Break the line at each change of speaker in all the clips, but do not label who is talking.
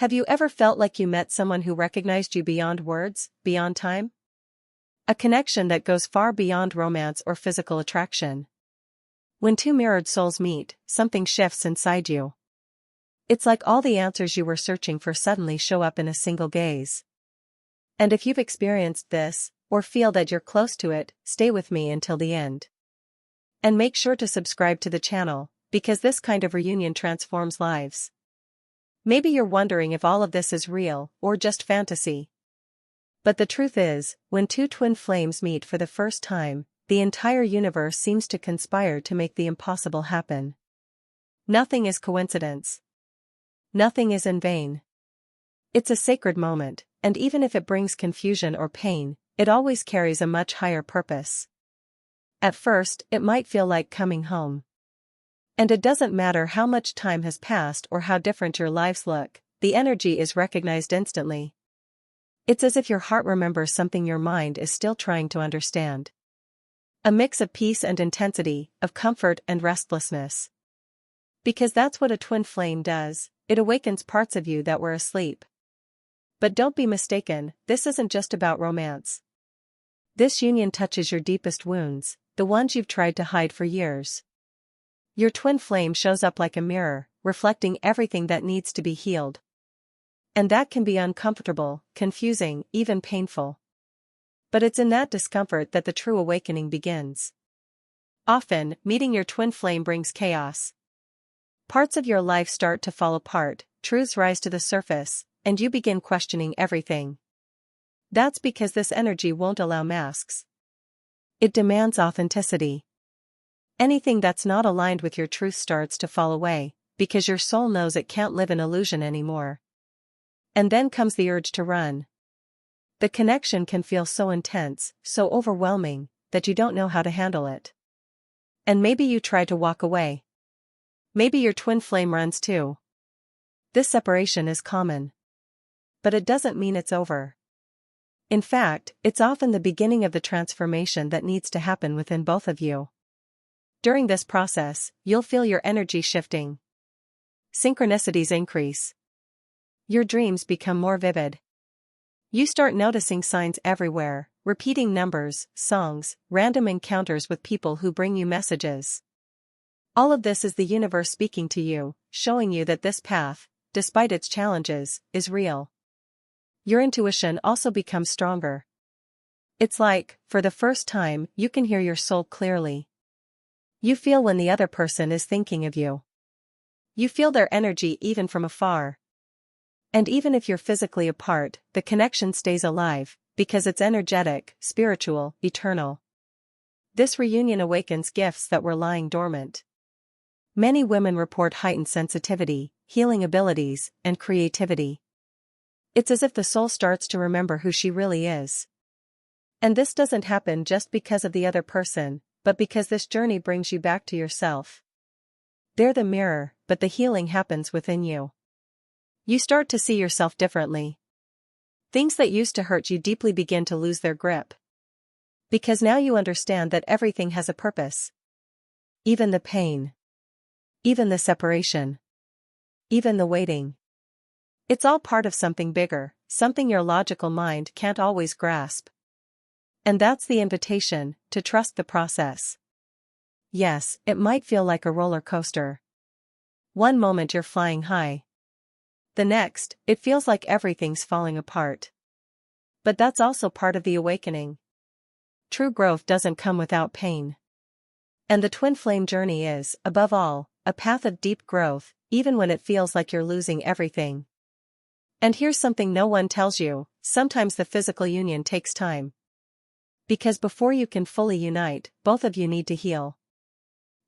Have you ever felt like you met someone who recognized you beyond words, beyond time? A connection that goes far beyond romance or physical attraction. When two mirrored souls meet, something shifts inside you. It's like all the answers you were searching for suddenly show up in a single gaze. And if you've experienced this, or feel that you're close to it, stay with me until the end. And make sure to subscribe to the channel, because this kind of reunion transforms lives. Maybe you're wondering if all of this is real, or just fantasy. But the truth is, when two twin flames meet for the first time, the entire universe seems to conspire to make the impossible happen. Nothing is coincidence. Nothing is in vain. It's a sacred moment, and even if it brings confusion or pain, it always carries a much higher purpose. At first, it might feel like coming home. And it doesn't matter how much time has passed or how different your lives look, the energy is recognized instantly. It's as if your heart remembers something your mind is still trying to understand. A mix of peace and intensity, of comfort and restlessness. Because that's what a twin flame does, it awakens parts of you that were asleep. But don't be mistaken, this isn't just about romance. This union touches your deepest wounds, the ones you've tried to hide for years. Your twin flame shows up like a mirror, reflecting everything that needs to be healed. And that can be uncomfortable, confusing, even painful. But it's in that discomfort that the true awakening begins. Often, meeting your twin flame brings chaos. Parts of your life start to fall apart, truths rise to the surface, and you begin questioning everything. That's because this energy won't allow masks. It demands authenticity. Anything that's not aligned with your truth starts to fall away, because your soul knows it can't live in illusion anymore. And then comes the urge to run. The connection can feel so intense, so overwhelming, that you don't know how to handle it. And maybe you try to walk away. Maybe your twin flame runs too. This separation is common. But it doesn't mean it's over. In fact, it's often the beginning of the transformation that needs to happen within both of you. During this process, you'll feel your energy shifting. Synchronicities increase. Your dreams become more vivid. You start noticing signs everywhere, repeating numbers, songs, random encounters with people who bring you messages. All of this is the universe speaking to you, showing you that this path, despite its challenges, is real. Your intuition also becomes stronger. It's like, for the first time, you can hear your soul clearly. You feel when the other person is thinking of you. You feel their energy even from afar. And even if you're physically apart, the connection stays alive, because it's energetic, spiritual, eternal. This reunion awakens gifts that were lying dormant. Many women report heightened sensitivity, healing abilities, and creativity. It's as if the soul starts to remember who she really is. And this doesn't happen just because of the other person, but because this journey brings you back to yourself. They're the mirror, but the healing happens within you. You start to see yourself differently. Things that used to hurt you deeply begin to lose their grip. Because now you understand that everything has a purpose. Even the pain. Even the separation. Even the waiting. It's all part of something bigger, something your logical mind can't always grasp. And that's the invitation, to trust the process. Yes, it might feel like a roller coaster. One moment you're flying high. The next, it feels like everything's falling apart. But that's also part of the awakening. True growth doesn't come without pain. And the twin flame journey is, above all, a path of deep growth, even when it feels like you're losing everything. And here's something no one tells you, sometimes the physical union takes time. Because before you can fully unite, both of you need to heal.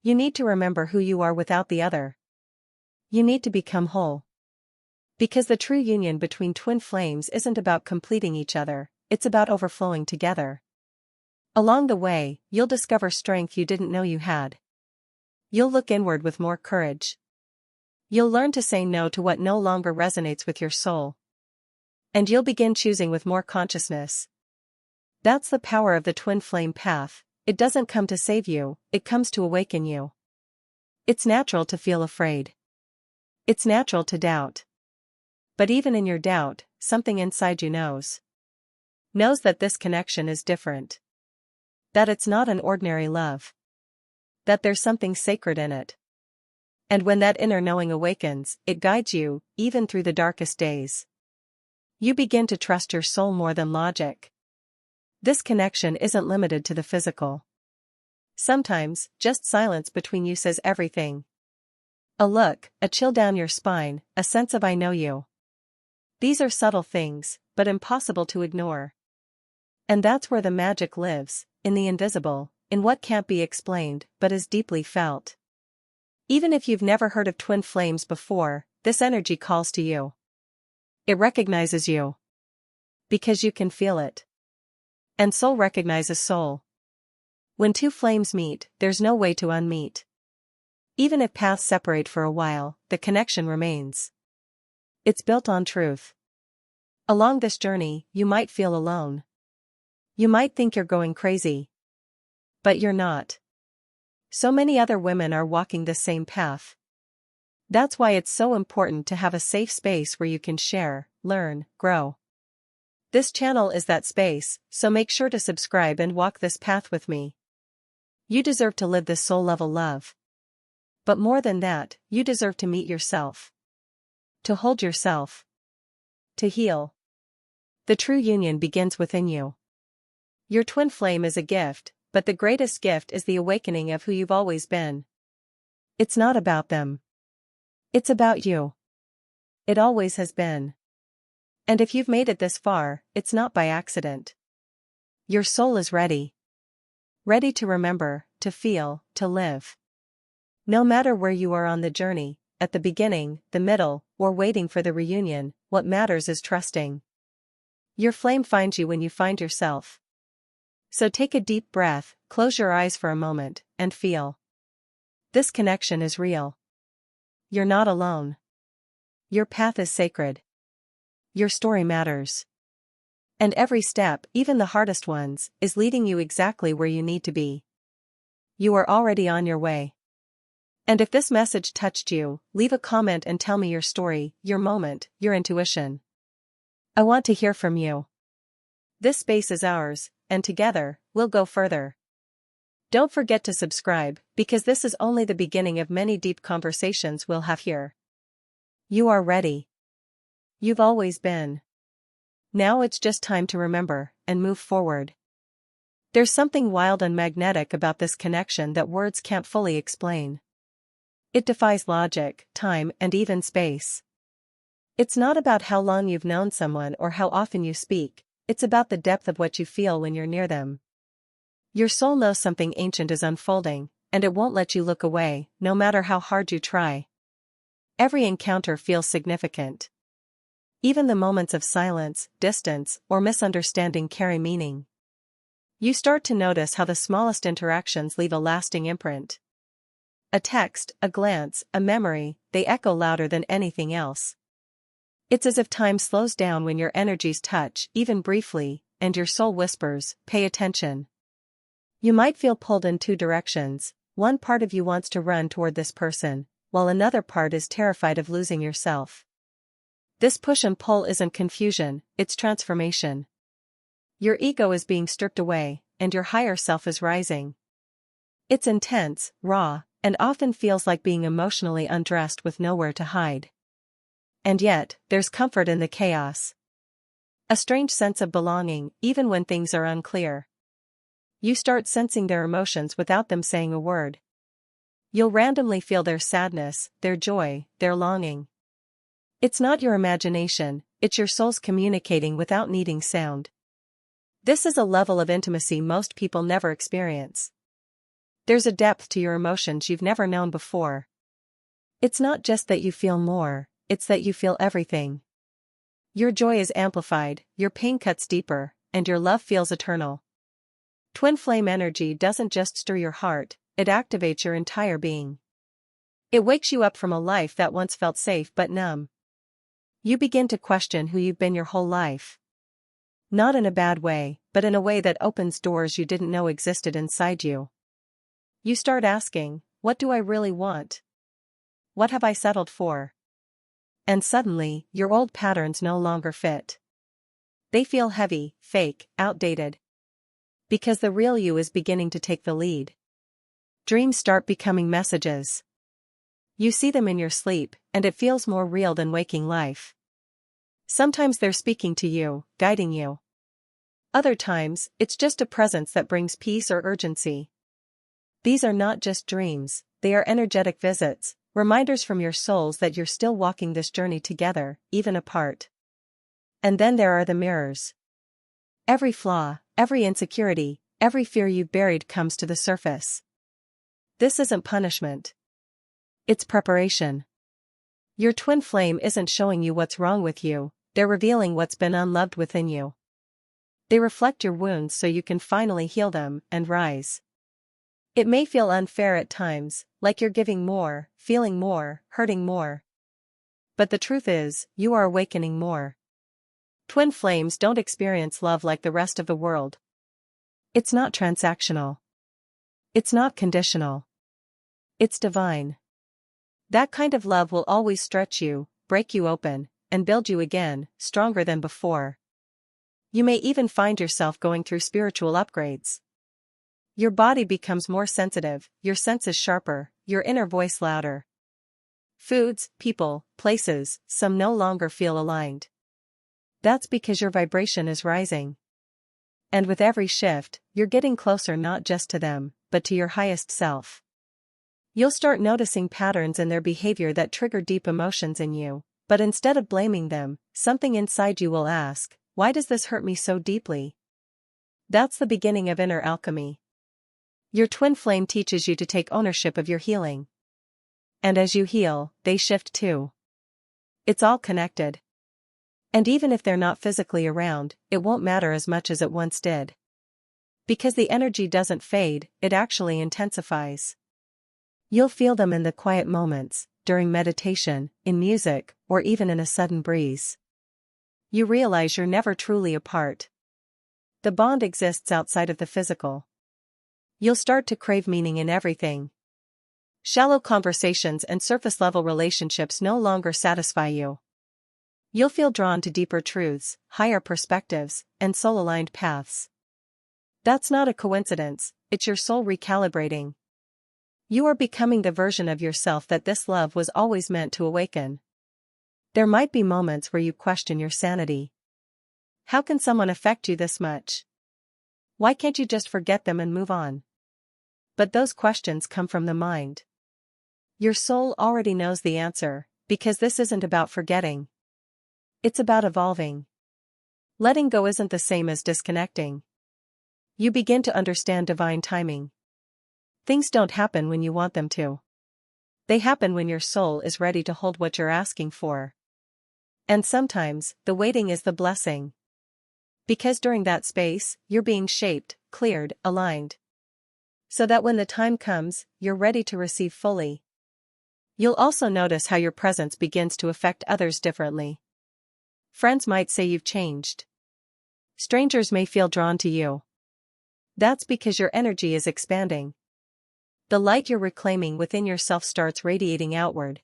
You need to remember who you are without the other. You need to become whole. Because the true union between twin flames isn't about completing each other, it's about overflowing together. Along the way, you'll discover strength you didn't know you had. You'll look inward with more courage. You'll learn to say no to what no longer resonates with your soul. And you'll begin choosing with more consciousness. That's the power of the twin flame path. It doesn't come to save you, it comes to awaken you. It's natural to feel afraid. It's natural to doubt. But even in your doubt, something inside you knows that this connection is different. That it's not an ordinary love. That there's something sacred in it. And when that inner knowing awakens, it guides you, even through the darkest days. You begin to trust your soul more than logic. This connection isn't limited to the physical. Sometimes, just silence between you says everything. A look, a chill down your spine, a sense of I know you. These are subtle things, but impossible to ignore. And that's where the magic lives, in the invisible, in what can't be explained but is deeply felt. Even if you've never heard of twin flames before, this energy calls to you. It recognizes you. Because you can feel it. And soul recognizes soul. When two flames meet, there's no way to unmeet. Even if paths separate for a while, the connection remains. It's built on truth. Along this journey, you might feel alone. You might think you're going crazy. But you're not. So many other women are walking the same path. That's why it's so important to have a safe space where you can share, learn, grow. This channel is that space, so make sure to subscribe and walk this path with me. You deserve to live this soul-level love. But more than that, you deserve to meet yourself. To hold yourself. To heal. The true union begins within you. Your twin flame is a gift, but the greatest gift is the awakening of who you've always been. It's not about them. It's about you. It always has been. And if you've made it this far, it's not by accident. Your soul is ready. Ready to remember, to feel, to live. No matter where you are on the journey, at the beginning, the middle, or waiting for the reunion, what matters is trusting. Your flame finds you when you find yourself. So take a deep breath, close your eyes for a moment, and feel. This connection is real. You're not alone. Your path is sacred. Your story matters. And every step, even the hardest ones, is leading you exactly where you need to be. You are already on your way. And if this message touched you, leave a comment and tell me your story, your moment, your intuition. I want to hear from you. This space is ours, and together, we'll go further. Don't forget to subscribe, because this is only the beginning of many deep conversations we'll have here. You are ready. You've always been. Now it's just time to remember, and move forward. There's something wild and magnetic about this connection that words can't fully explain. It defies logic, time, and even space. It's not about how long you've known someone or how often you speak, it's about the depth of what you feel when you're near them. Your soul knows something ancient is unfolding, and it won't let you look away, no matter how hard you try. Every encounter feels significant. Even the moments of silence, distance, or misunderstanding carry meaning. You start to notice how the smallest interactions leave a lasting imprint. A text, a glance, a memory, they echo louder than anything else. It's as if time slows down when your energies touch, even briefly, and your soul whispers, "Pay attention." You might feel pulled in two directions. One part of you wants to run toward this person, while another part is terrified of losing yourself. This push and pull isn't confusion, it's transformation. Your ego is being stripped away, and your higher self is rising. It's intense, raw, and often feels like being emotionally undressed with nowhere to hide. And yet, there's comfort in the chaos. A strange sense of belonging, even when things are unclear. You start sensing their emotions without them saying a word. You'll randomly feel their sadness, their joy, their longing. It's not your imagination, it's your soul's communicating without needing sound. This is a level of intimacy most people never experience. There's a depth to your emotions you've never known before. It's not just that you feel more, it's that you feel everything. Your joy is amplified, your pain cuts deeper, and your love feels eternal. Twin flame energy doesn't just stir your heart, it activates your entire being. It wakes you up from a life that once felt safe but numb. You begin to question who you've been your whole life. Not in a bad way, but in a way that opens doors you didn't know existed inside you. You start asking, what do I really want? What have I settled for? And suddenly, your old patterns no longer fit. They feel heavy, fake, outdated. Because the real you is beginning to take the lead. Dreams start becoming messages. You see them in your sleep, and it feels more real than waking life. Sometimes they're speaking to you, guiding you. Other times, it's just a presence that brings peace or urgency. These are not just dreams, they are energetic visits, reminders from your souls that you're still walking this journey together, even apart. And then there are the mirrors. Every flaw, every insecurity, every fear you've buried comes to the surface. This isn't punishment. It's preparation. Your twin flame isn't showing you what's wrong with you, they're revealing what's been unloved within you. They reflect your wounds so you can finally heal them and rise. It may feel unfair at times, like you're giving more, feeling more, hurting more. But the truth is, you are awakening more. Twin flames don't experience love like the rest of the world. It's not transactional. It's not conditional. It's divine. That kind of love will always stretch you, break you open, and build you again, stronger than before. You may even find yourself going through spiritual upgrades. Your body becomes more sensitive, your senses sharper, your inner voice louder. Foods, people, places, some no longer feel aligned. That's because your vibration is rising. And with every shift, you're getting closer not just to them, but to your highest self. You'll start noticing patterns in their behavior that trigger deep emotions in you, but instead of blaming them, something inside you will ask, why does this hurt me so deeply? That's the beginning of inner alchemy. Your twin flame teaches you to take ownership of your healing. And as you heal, they shift too. It's all connected. And even if they're not physically around, it won't matter as much as it once did. Because the energy doesn't fade, it actually intensifies. You'll feel them in the quiet moments, during meditation, in music, or even in a sudden breeze. You realize you're never truly apart. The bond exists outside of the physical. You'll start to crave meaning in everything. Shallow conversations and surface-level relationships no longer satisfy you. You'll feel drawn to deeper truths, higher perspectives, and soul-aligned paths. That's not a coincidence, it's your soul recalibrating. You are becoming the version of yourself that this love was always meant to awaken. There might be moments where you question your sanity. How can someone affect you this much? Why can't you just forget them and move on? But those questions come from the mind. Your soul already knows the answer, because this isn't about forgetting. It's about evolving. Letting go isn't the same as disconnecting. You begin to understand divine timing. Things don't happen when you want them to. They happen when your soul is ready to hold what you're asking for. And sometimes, the waiting is the blessing. Because during that space, you're being shaped, cleared, aligned. So that when the time comes, you're ready to receive fully. You'll also notice how your presence begins to affect others differently. Friends might say you've changed. Strangers may feel drawn to you. That's because your energy is expanding. The light you're reclaiming within yourself starts radiating outward.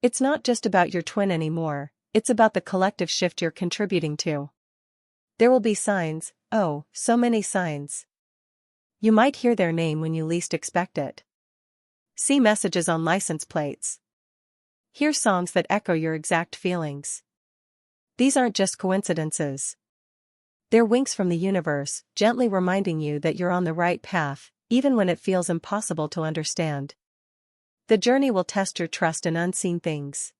It's not just about your twin anymore, it's about the collective shift you're contributing to. There will be signs, oh, so many signs. You might hear their name when you least expect it. See messages on license plates. Hear songs that echo your exact feelings. These aren't just coincidences. They're winks from the universe, gently reminding you that you're on the right path, even when it feels impossible to understand. The journey will test your trust in unseen things.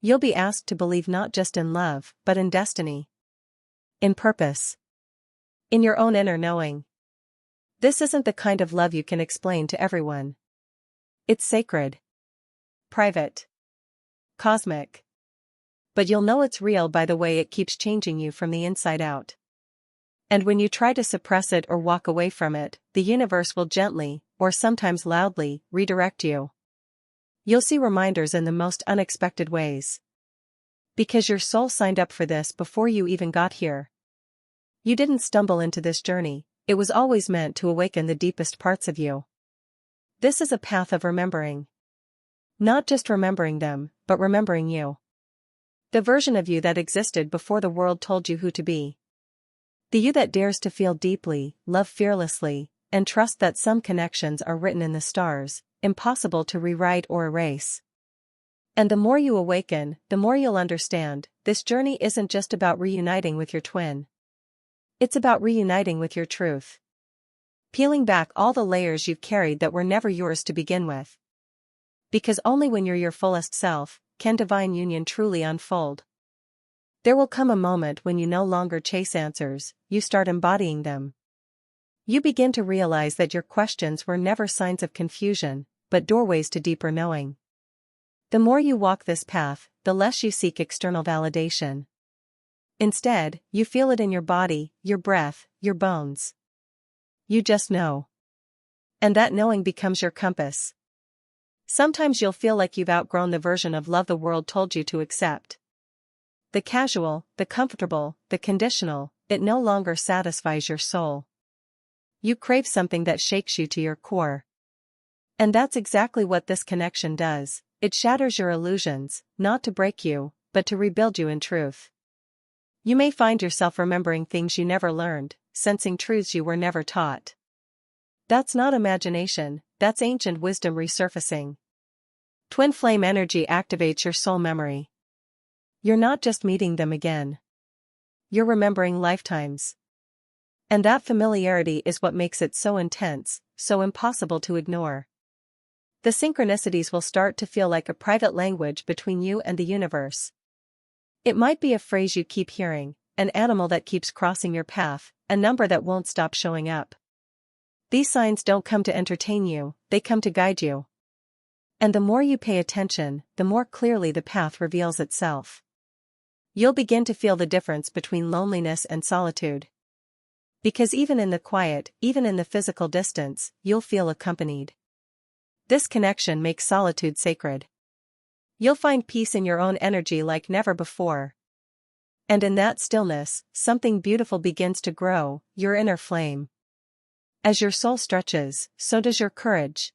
You'll be asked to believe not just in love, but in destiny. In purpose. In your own inner knowing. This isn't the kind of love you can explain to everyone. It's sacred. Private. Cosmic. But you'll know it's real by the way it keeps changing you from the inside out. And when you try to suppress it or walk away from it, the universe will gently, or sometimes loudly, redirect you. You'll see reminders in the most unexpected ways. Because your soul signed up for this before you even got here. You didn't stumble into this journey, it was always meant to awaken the deepest parts of you. This is a path of remembering. Not just remembering them, but remembering you. The version of you that existed before the world told you who to be. The you that dares to feel deeply, love fearlessly, and trust that some connections are written in the stars, impossible to rewrite or erase. And the more you awaken, the more you'll understand, this journey isn't just about reuniting with your twin. It's about reuniting with your truth. Peeling back all the layers you've carried that were never yours to begin with. Because only when you're your fullest self, can divine union truly unfold. There will come a moment when you no longer chase answers, you start embodying them. You begin to realize that your questions were never signs of confusion, but doorways to deeper knowing. The more you walk this path, the less you seek external validation. Instead, you feel it in your body, your breath, your bones. You just know. And that knowing becomes your compass. Sometimes you'll feel like you've outgrown the version of love the world told you to accept. The casual, the comfortable, the conditional, it no longer satisfies your soul. You crave something that shakes you to your core. And that's exactly what this connection does. It shatters your illusions, not to break you, but to rebuild you in truth. You may find yourself remembering things you never learned, sensing truths you were never taught. That's not imagination, that's ancient wisdom resurfacing. Twin flame energy activates your soul memory. You're not just meeting them again. You're remembering lifetimes. And that familiarity is what makes it so intense, so impossible to ignore. The synchronicities will start to feel like a private language between you and the universe. It might be a phrase you keep hearing, an animal that keeps crossing your path, a number that won't stop showing up. These signs don't come to entertain you, they come to guide you. And the more you pay attention, the more clearly the path reveals itself. You'll begin to feel the difference between loneliness and solitude. Because even in the quiet, even in the physical distance, you'll feel accompanied. This connection makes solitude sacred. You'll find peace in your own energy like never before. And in that stillness, something beautiful begins to grow, your inner flame. As your soul stretches, so does your courage.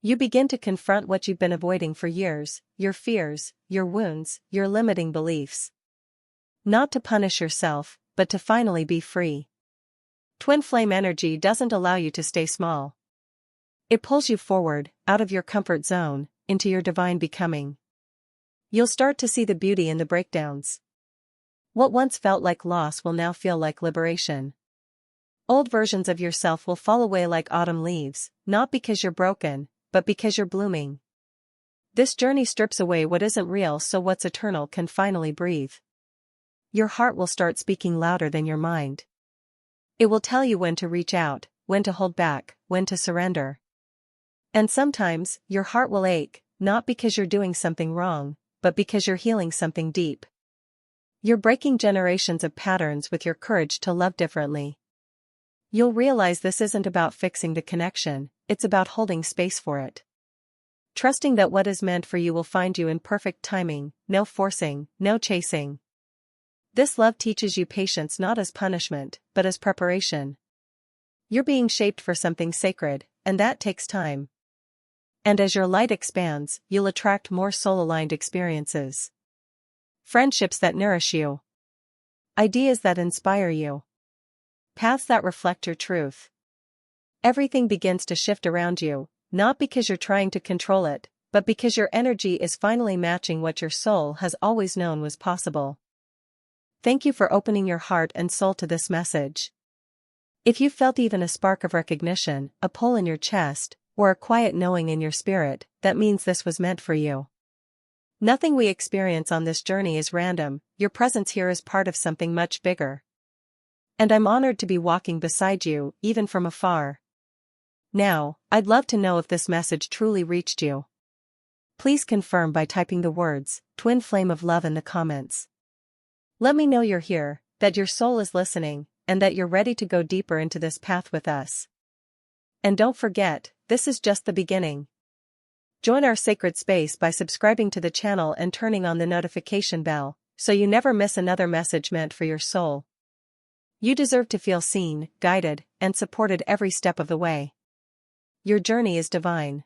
You begin to confront what you've been avoiding for years, your fears, your wounds, your limiting beliefs. Not to punish yourself, but to finally be free. Twin flame energy doesn't allow you to stay small. It pulls you forward, out of your comfort zone, into your divine becoming. You'll start to see the beauty in the breakdowns. What once felt like loss will now feel like liberation. Old versions of yourself will fall away like autumn leaves, not because you're broken, but because you're blooming. This journey strips away what isn't real so what's eternal can finally breathe. Your heart will start speaking louder than your mind. It will tell you when to reach out, when to hold back, when to surrender. And sometimes, your heart will ache, not because you're doing something wrong, but because you're healing something deep. You're breaking generations of patterns with your courage to love differently. You'll realize this isn't about fixing the connection, it's about holding space for it. Trusting that what is meant for you will find you in perfect timing, no forcing, no chasing. This love teaches you patience not as punishment, but as preparation. You're being shaped for something sacred, and that takes time. And as your light expands, you'll attract more soul-aligned experiences. Friendships that nourish you. Ideas that inspire you. Paths that reflect your truth. Everything begins to shift around you, not because you're trying to control it, but because your energy is finally matching what your soul has always known was possible. Thank you for opening your heart and soul to this message. If you felt even a spark of recognition, a pull in your chest, or a quiet knowing in your spirit, that means this was meant for you. Nothing we experience on this journey is random, your presence here is part of something much bigger. And I'm honored to be walking beside you, even from afar. Now, I'd love to know if this message truly reached you. Please confirm by typing the words, Twin Flame of Love in the comments. Let me know you're here, that your soul is listening, and that you're ready to go deeper into this path with us. And don't forget, this is just the beginning. Join our sacred space by subscribing to the channel and turning on the notification bell, so you never miss another message meant for your soul. You deserve to feel seen, guided, and supported every step of the way. Your journey is divine.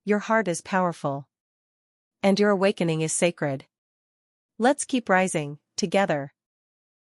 your heart is powerful. And your awakening is sacred. Let's keep rising, together.